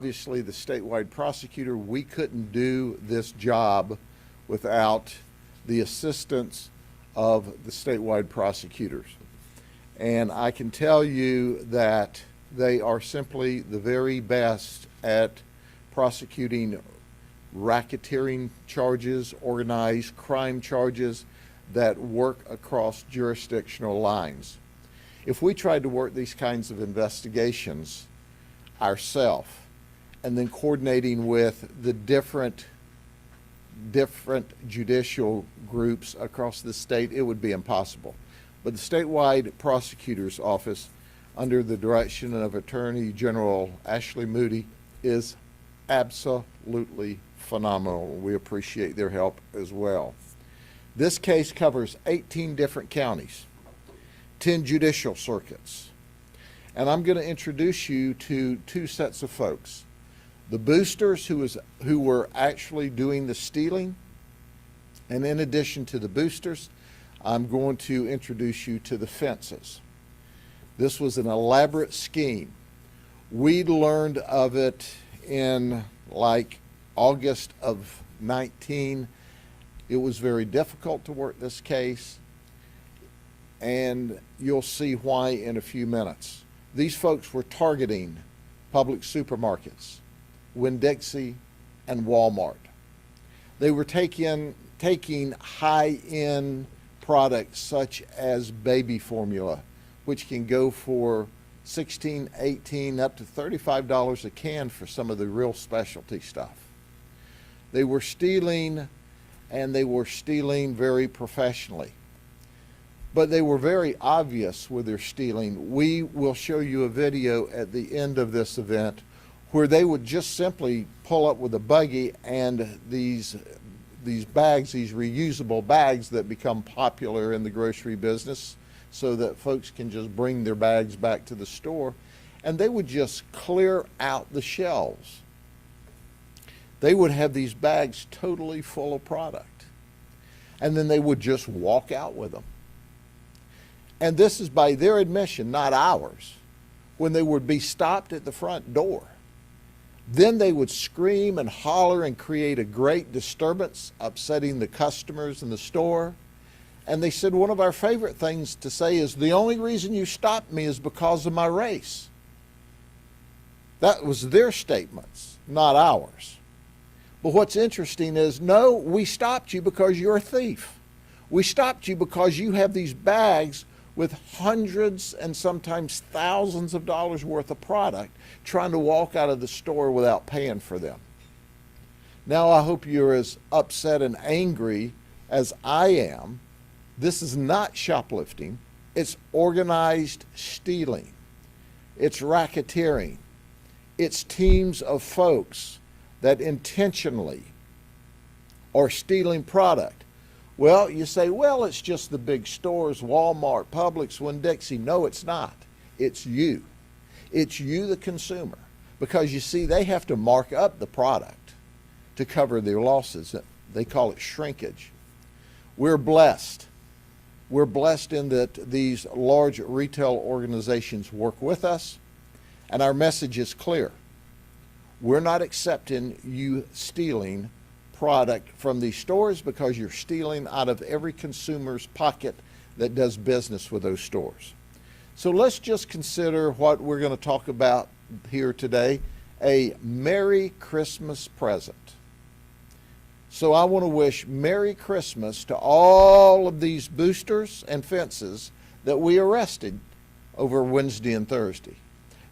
Obviously, the statewide prosecutor, we couldn't do this job without the assistance of the statewide prosecutors. And I can tell you that they are simply the very best at prosecuting racketeering charges, organized crime charges that work across jurisdictional lines. If we tried to work these kinds of investigations ourselves, and then coordinating with the different judicial groups across the state, it would be impossible. But the statewide prosecutor's office, under the direction of Attorney General Ashley Moody, is absolutely phenomenal. We appreciate their help as well. This case covers 18 different counties, 10 judicial circuits. And I'm going to introduce you to two sets of folks. The boosters who were actually doing the stealing, and in addition to the boosters, I'm going to introduce you to the fences. This was an elaborate scheme. We learned of it in like August of 19. It was very difficult to work this case, and you'll see why in a few minutes. These folks were targeting public supermarkets, Winn-Dixie, and Walmart. They were taking high-end products such as baby formula, which can go for $16, $18, up to $35 a can for some of the real specialty stuff. They were stealing, and they were stealing very professionally. But they were very obvious with their stealing. We will show you a video at the end of this event where they would just simply pull up with a buggy, and these bags, these reusable bags that become popular in the grocery business so that folks can just bring their bags back to the store, and they would just clear out the shelves. They would have these bags totally full of product, and then they would just walk out with them. And this is by their admission, not ours, when they would be stopped at the front door. Then they would scream and holler and create a great disturbance, upsetting the customers in the store. And they said, one of our favorite things to say is, the only reason you stopped me is because of my race. That was their statements, not ours. But what's interesting is, no, we stopped you because you're a thief. We stopped you because you have these bags with hundreds and sometimes thousands of dollars worth of product, trying to walk out of the store without paying for them. Now, I hope you're as upset and angry as I am. This is not shoplifting. It's organized stealing. It's racketeering. It's teams of folks that intentionally are stealing product. Well, you say, well, it's just the big stores, Walmart, Publix, Winn-Dixie. No, it's not. It's you. It's you, the consumer. Because you see, they have to mark up the product to cover their losses. They call it shrinkage. We're blessed. We're blessed in that these large retail organizations work with us, and our message is clear. We're not accepting you stealing product from these stores, because you're stealing out of every consumer's pocket that does business with those stores. So let's just consider what we're going to talk about here today, a Merry Christmas present. So I want to wish Merry Christmas to all of these boosters and fences that we arrested over Wednesday and Thursday.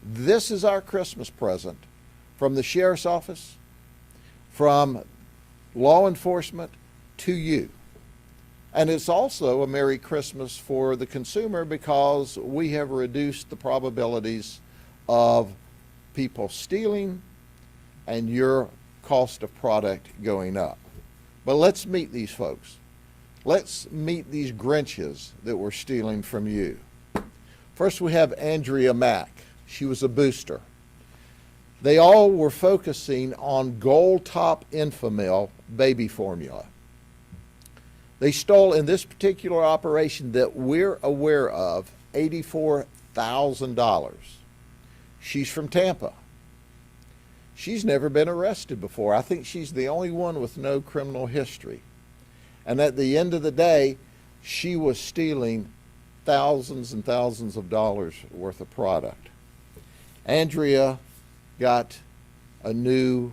This is our Christmas present from the sheriff's office, from law enforcement to you. And it's also a Merry Christmas for the consumer, because we have reduced the probabilities of people stealing and your cost of product going up. But let's meet these folks. Let's meet these Grinches that were stealing from you. First, we have Andrea Mack. She was a booster. They all were focusing on Gold Top Enfamil baby formula. They stole, in this particular operation that we're aware of, $84,000. She's from Tampa. She's never been arrested before. I think she's the only one with no criminal history. And at the end of the day, she was stealing thousands and thousands of dollars worth of product. Andrea got a new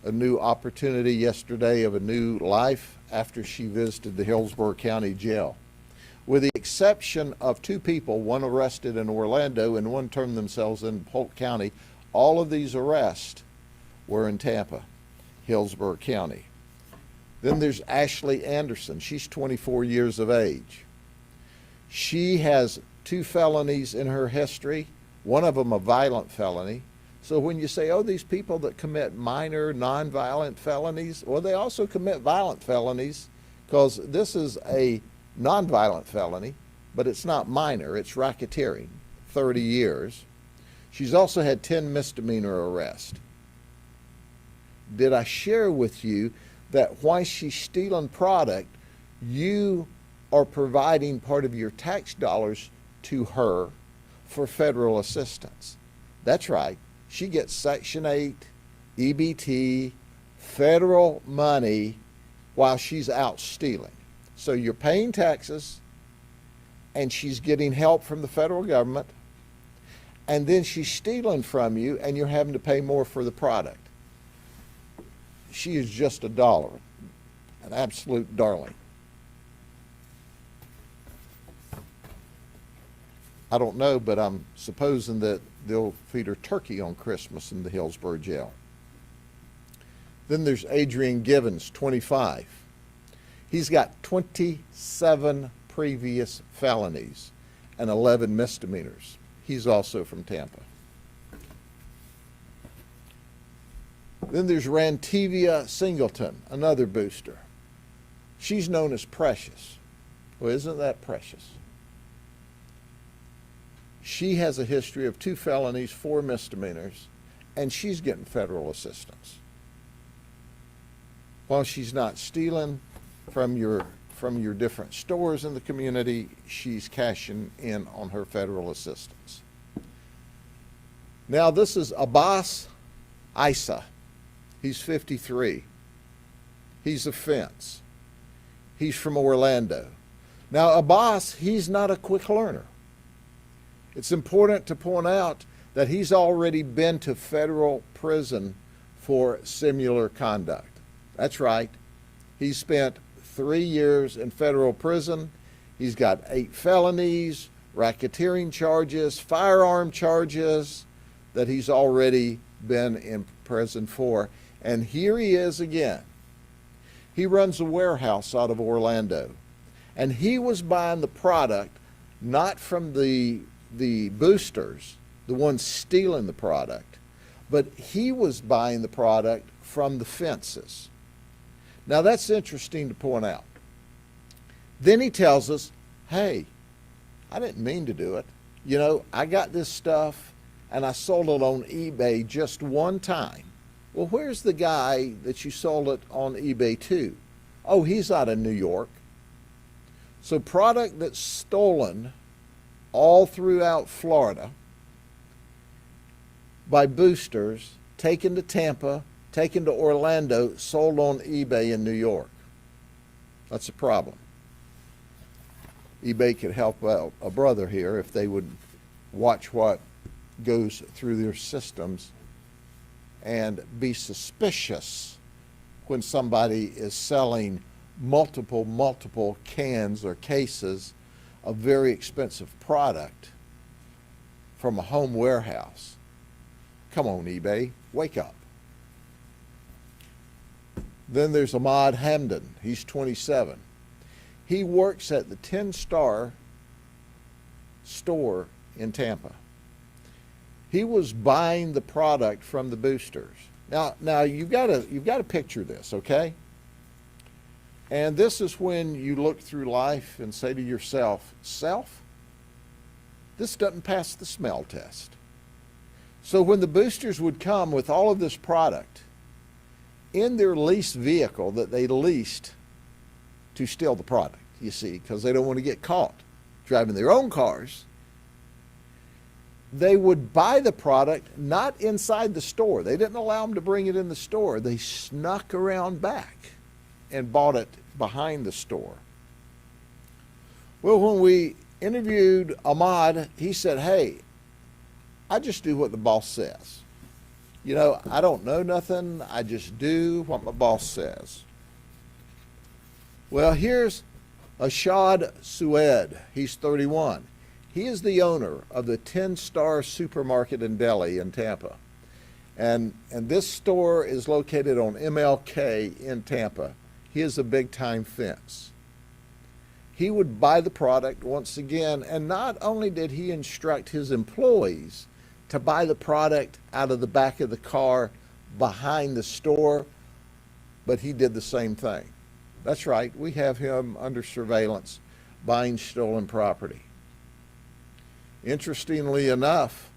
opportunity yesterday of a new life after she visited the Hillsborough County Jail. With the exception of 2 people, one arrested in Orlando and one turned themselves in Polk County, all of these arrests were in Tampa, Hillsborough County. Then there's Ashley Anderson. She's 24 years of age. She has 2 felonies in her history, one of them a violent felony. So when you say, oh, these people that commit minor, non-violent felonies, well, they also commit violent felonies, because this is a non-violent felony, but it's not minor, it's racketeering, 30 years. She's also had 10 misdemeanor arrests. Did I share with you that while she's stealing product, you are providing part of your tax dollars to her for federal assistance? That's right. She gets Section 8, EBT, federal money while she's out stealing. So you're paying taxes, and she's getting help from the federal government, and then she's stealing from you, and you're having to pay more for the product. She is just a dollar, an absolute darling. I don't know, but I'm supposing that they'll feed her turkey on Christmas in the Hillsborough jail. Then there's Adrian Givens, 25. He's got 27 previous felonies and 11 misdemeanors. He's also from Tampa. Then there's Rantivia Singleton, another booster. She's known as Precious. Well, isn't that precious? She has a history of 2 felonies, 4 misdemeanors, and she's getting federal assistance. While she's not stealing from your different stores in the community, she's cashing in on her federal assistance. Now this is Abbas Isa. He's 53. He's a fence. He's from Orlando. Now Abbas, he's not a quick learner. It's important to point out that he's already been to federal prison for similar conduct. That's right. He spent 3 years in federal prison. He's got 8 felonies, racketeering charges, firearm charges that he's already been in prison for. And here he is again. He runs a warehouse out of Orlando. And he was buying the product not from the boosters, the ones stealing the product, but he was buying the product from the fences. Now that's interesting to point out. Then he tells us, hey, I didn't mean to do it. You know, I got this stuff and I sold it on eBay just one time. Well, where's the guy that you sold it on eBay to? Oh, he's out of New York. So product that's stolen all throughout Florida by boosters, taken to Tampa, taken to Orlando, sold on eBay in New York. That's a problem. eBay could help out a brother here if they would watch what goes through their systems and be suspicious when somebody is selling multiple cans or cases of very expensive product from a home warehouse. Come on, eBay, wake up. Then there's Ahmad Hamdan. He's 27. He works at the 10-star store in Tampa. He was buying the product from the boosters. Now you've got to picture this, okay? And this is when you look through life and say to yourself, self, this doesn't pass the smell test. So when the boosters would come with all of this product in their leased vehicle that they leased to steal the product, you see, because they don't want to get caught driving their own cars, they would buy the product not inside the store. They didn't allow them to bring it in the store. They snuck around back and bought it behind the store. Well, when we interviewed Ahmad, he said, hey, I just do what the boss says. You know, I don't know nothing. I just do what my boss says. Well, here's Ashad Sued. He's 31. He is the owner of the 10-Star Supermarket and Deli in Tampa. And this store is located on MLK in Tampa. He is a big-time fence. He would buy the product once again, and not only did he instruct his employees to buy the product out of the back of the car behind the store, but he did the same thing. That's right, we have him under surveillance buying stolen property. Interestingly enough,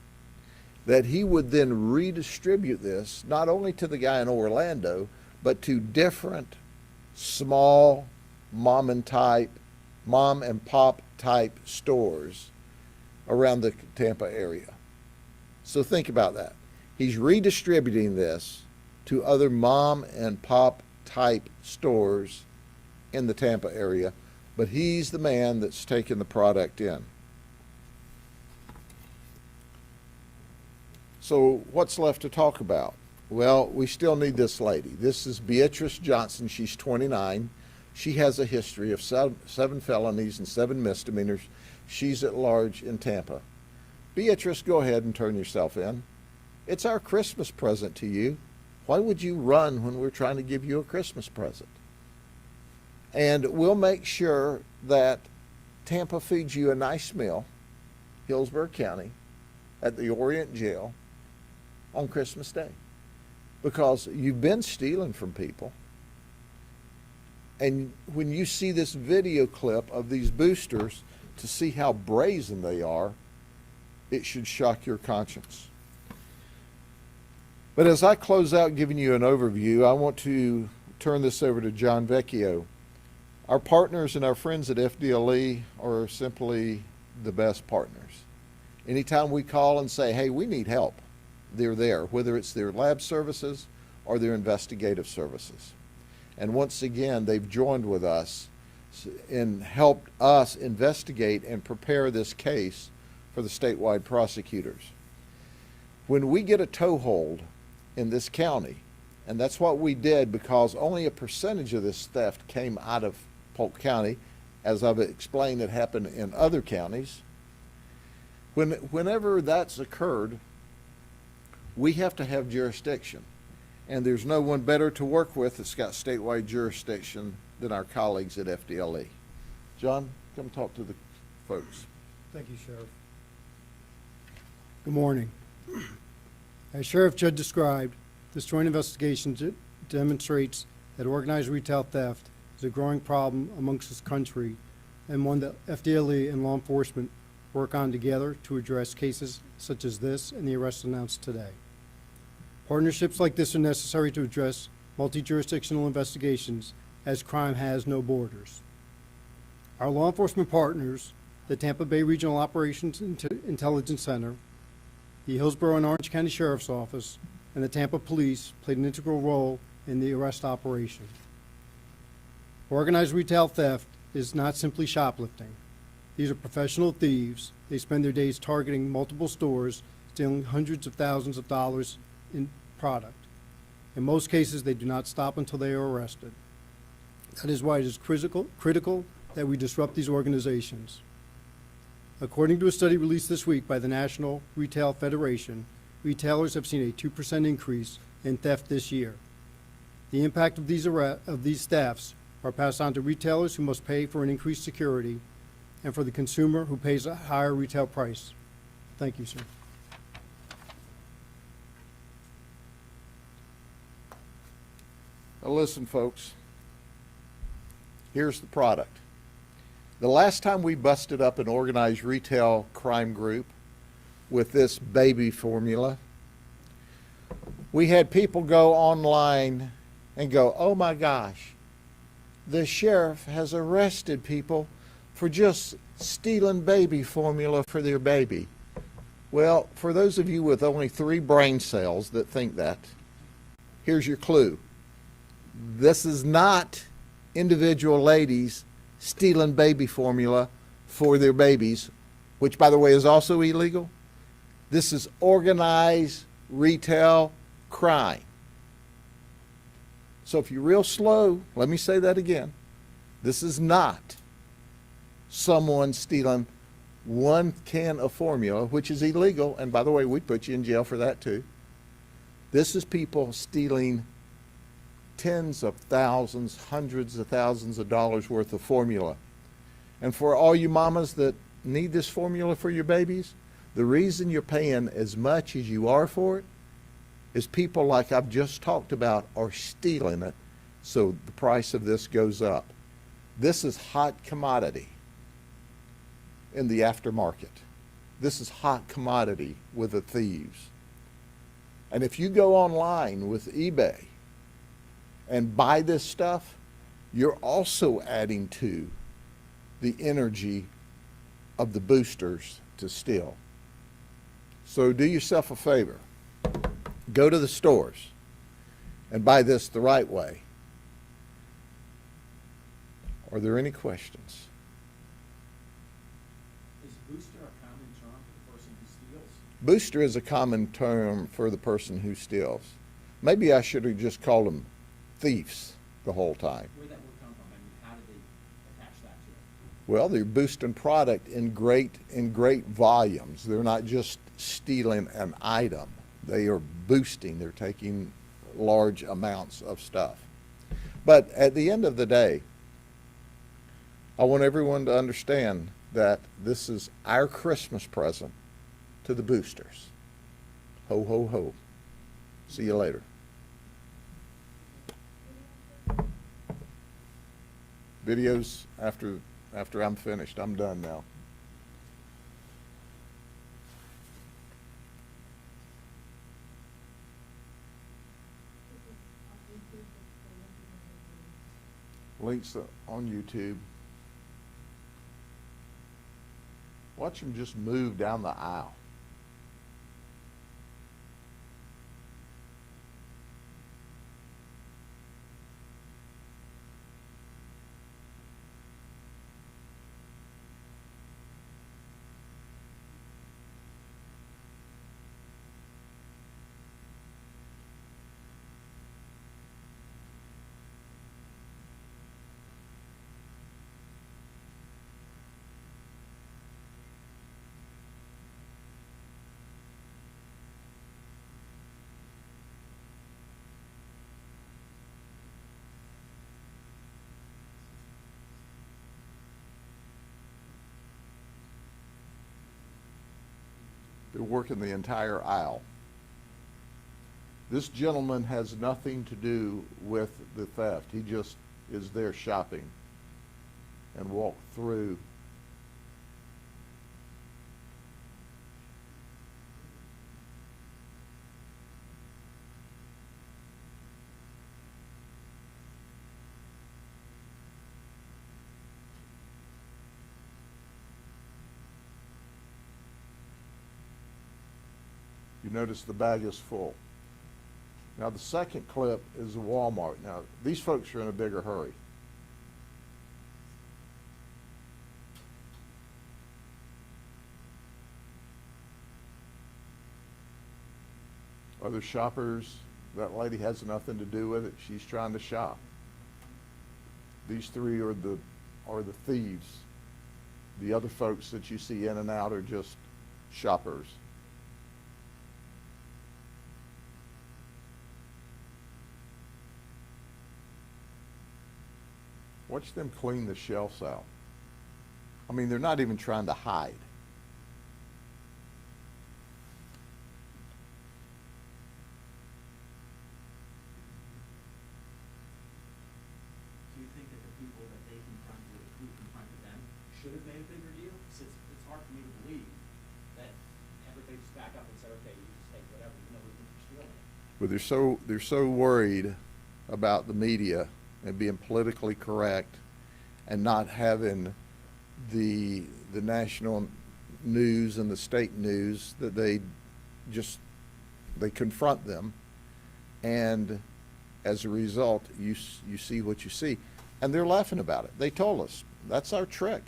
that he would then redistribute this not only to the guy in Orlando, but to different small mom and pop type stores around the Tampa area. So think about that. He's redistributing this to other mom and pop type stores in the Tampa area, but he's the man that's taking the product in. So what's left to talk about? Well, we still need this lady. This is Beatrice Johnson. She's 29. She has a history of seven felonies and 7 misdemeanors. She's at large in Tampa. Beatrice, go ahead and turn yourself in. It's our Christmas present to you. Why would you run when we're trying to give you a Christmas present? And we'll make sure that Tampa feeds you a nice meal, Hillsborough County, at the Orient Jail on Christmas Day. Because you've been stealing from people. And when you see this video clip of these boosters to see how brazen they are, it should shock your conscience. But as I close out giving you an overview, I want to turn this over to John Vecchio. Our partners and our friends at FDLE are simply the best partners. Anytime we call and say, hey, we need help, they're there, whether it's their lab services or their investigative services. And once again, they've joined with us and helped us investigate and prepare this case for the statewide prosecutors. When we get a toehold in this county, and that's what we did because only a percentage of this theft came out of Polk County, as I've explained, it happened in other counties. Whenever that's occurred, we have to have jurisdiction. And there's no one better to work with that's got statewide jurisdiction than our colleagues at FDLE. John, come talk to the folks. Thank you, Sheriff. Good morning. As Sheriff Judd described, this joint investigation demonstrates that organized retail theft is a growing problem amongst this country and one that FDLE and law enforcement work on together to address cases such as this and the arrests announced today. Partnerships like this are necessary to address multi-jurisdictional investigations as crime has no borders. Our law enforcement partners, the Tampa Bay Regional Operations Intelligence Center, the Hillsborough and Orange County Sheriff's Office, and the Tampa Police played an integral role in the arrest operation. Organized retail theft is not simply shoplifting. These are professional thieves. They spend their days targeting multiple stores, stealing hundreds of thousands of dollars in product. In most cases, they do not stop until they are arrested. That is why it is critical that we disrupt these organizations. According to a study released this week by the National Retail Federation, retailers have seen a 2% increase in theft this year. The impact of these thefts are passed on to retailers who must pay for an increased security and for the consumer who pays a higher retail price. Thank you, sir. Now listen, folks. Here's the product. The last time we busted up an organized retail crime group with this baby formula, we had people go online and go, oh my gosh, the sheriff has arrested people for just stealing baby formula for their baby. Well, for those of you with only 3 brain cells that think that, here's your clue. This is not individual ladies stealing baby formula for their babies, which, by the way, is also illegal. This is organized retail crime. So if you're real slow, let me say that again. This is not someone stealing 1 can of formula, which is illegal, and by the way, we'd put you in jail for that too. This is people stealing tens of thousands, hundreds of thousands of dollars worth of formula. And for all you mamas that need this formula for your babies, the reason you're paying as much as you are for it is people like I've just talked about are stealing it, so the price of this goes up. This is hot commodity in the aftermarket. This is hot commodity with the thieves. And if you go online with eBay and buy this stuff, you're also adding to the energy of the boosters to steal. So do yourself a favor. Go to the stores and buy this the right way. Are there any questions? Is booster a common term for the person who steals? Booster is a common term for the person who steals. Maybe I should have just called them thieves the whole time. Where'd that word come from? I mean, how did they attach that to it? Well, they're boosting product in great volumes. They're not just stealing an item. They are boosting. They're taking large amounts of stuff. But at the end of the day, I want everyone to understand that this is our Christmas present to the boosters. Ho, ho, ho. See you later. Videos after I'm finished. I'm done now. Links on YouTube. Watch them just move down the aisle. They're working the entire aisle. This gentleman has nothing to do with the theft. He just is there shopping and walked through. You notice the bag is full. Now the second clip is a Walmart. Now these folks are in a bigger hurry. Other shoppers, that lady has nothing to do with it. She's trying to shop. These three are the thieves. The other folks that you see in and out are just shoppers. Watch them clean the shelves out. I mean, they're not even trying to hide. Do you think that the people that they confronted, who confronted them, should have made a bigger deal? Because it's hard for me to believe that everybody just back up and said, okay, you just take whatever, you know, we think you're stealing it. But they're so worried about the media and being politically correct and not having the national news and the state news that they confront them, and as a result, you see what you see. And they're laughing about it. They told us, that's our trick.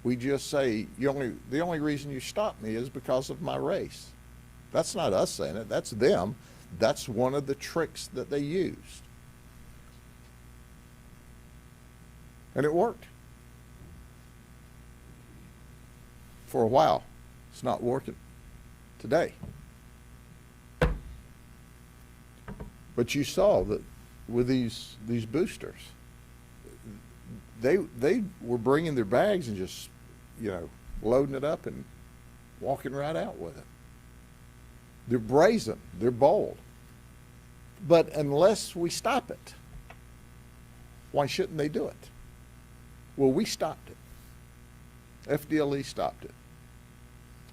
We just say, the only reason you stopped me is because of my race. That's not us saying it, that's them. That's one of the tricks that they used. And it worked. For a while. It's not working today. But you saw that with these boosters, they were bringing their bags and just, loading it up and walking right out with it. They're brazen, they're bold. But unless we stop it, why shouldn't they do it? Well, we stopped it. FDLE stopped it.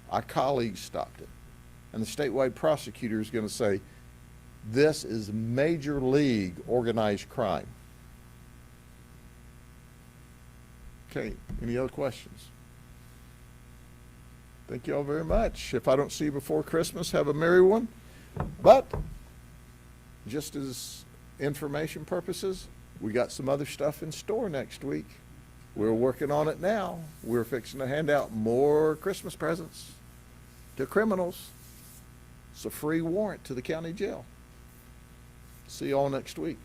Our colleagues stopped it. And the statewide prosecutor is going to say, this is major league organized crime. Okay, any other questions? Thank you all very much. If I don't see you before Christmas, have a merry one. But just as information purposes, we got some other stuff in store next week. We're working on it now. We're fixing to hand out more Christmas presents to criminals. It's a free warrant to the county jail. See you all next week.